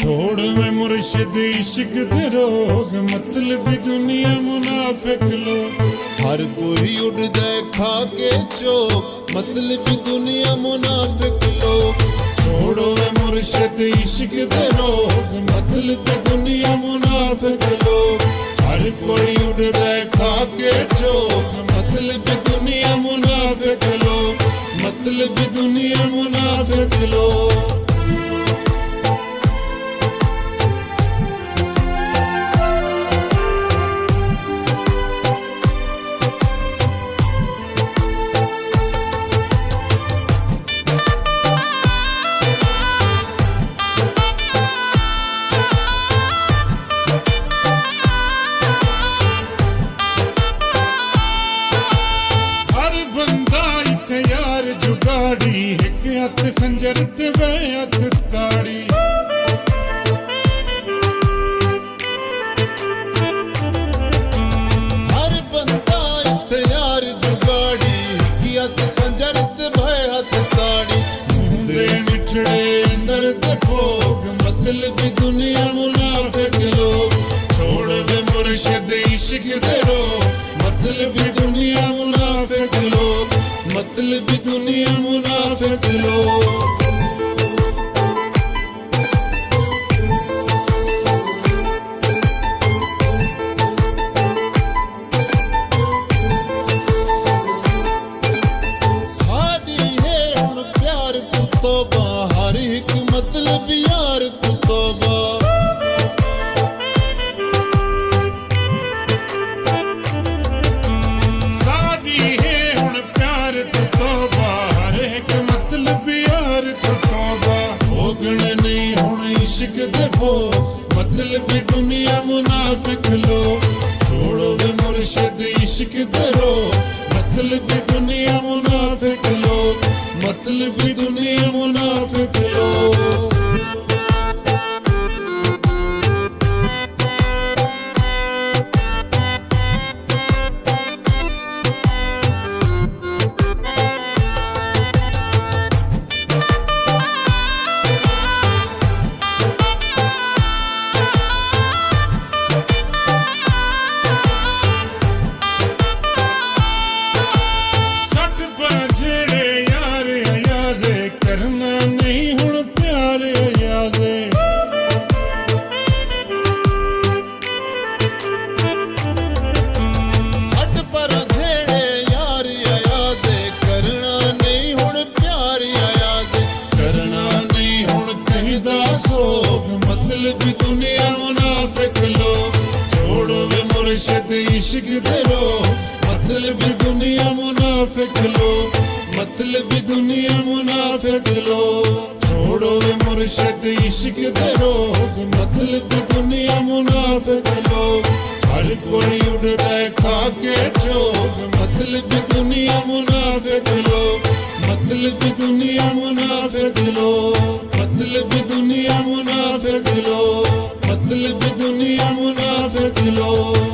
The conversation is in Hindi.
छोड़ में मुर्शिद इश्क दे रोग, मतलबी दुनिया मुनाफिक लोग। हर कोई उड़दा खा के चोक, मतलबी दुनिया मुनाफिक लोग। छोड़ो में मुर्शिद इश्क दे रोग, मतलबी दुनिया मुनाफिक लोग। हर कोई उड़दा खा के चोक, मतलबी दुनिया मुनाफिक लोग, मतलबी दुनिया मुनाफिक लोग। जुगाड़ी एक हथ खंजर ते वे हथ ताड़ी। हर बंदा इत्यार जुगाड़ी, एक हथ खंजर ते वे हथ ताड़ी। मुंदे मिठड़े अंदर ते भोग, मतलबी दुनिया मुनाफिक लोग। छोड़ वे मुर्शिद इश्क दे रोग, मतलबी दुनिया मुनाफिक लोग, मतलबी दुनिया मुनाफिक लोग। साडी है हुण प्यार तू तौबा, हर एक मतलब यार तू तौबा। इश्क दे भोग, मतलबी दुनिया मुनाफिक लोग। छोड़ो वे मुर्शिद इश्क दे रोग, मतलबी दुनिया मुनाफिक लोग, मतलबी दुनिया मुनाफिक लोग। करना नहीं हुण प्यार अयाज़े। सट पर झेड़े यार अयाज़े, करना नहीं हुण प्यार अयाज़े। करना नहीं हुण कहदा सोग, मतलबी दुनिया मुनाफिक लोग। छोड़ो वे मुर्शिद इश्क दे रोग, मतलबी दुनिया मुनाफिक लोग, मतलबी दुनिया मुनाफिक लोग। छोड़ो वे मुर्शिद इश्क दे रोग, मतलबी दुनिया मुनाफिक लोग। हर कोई उड़दा खा के चोग, मतलबी दुनिया मुनाफिक लोग, मतलबी दुनिया मुनाफिक लोग, मतलबी दुनिया मुनाफिक लोग, मतलबी दुनिया मुनाफिक लोग।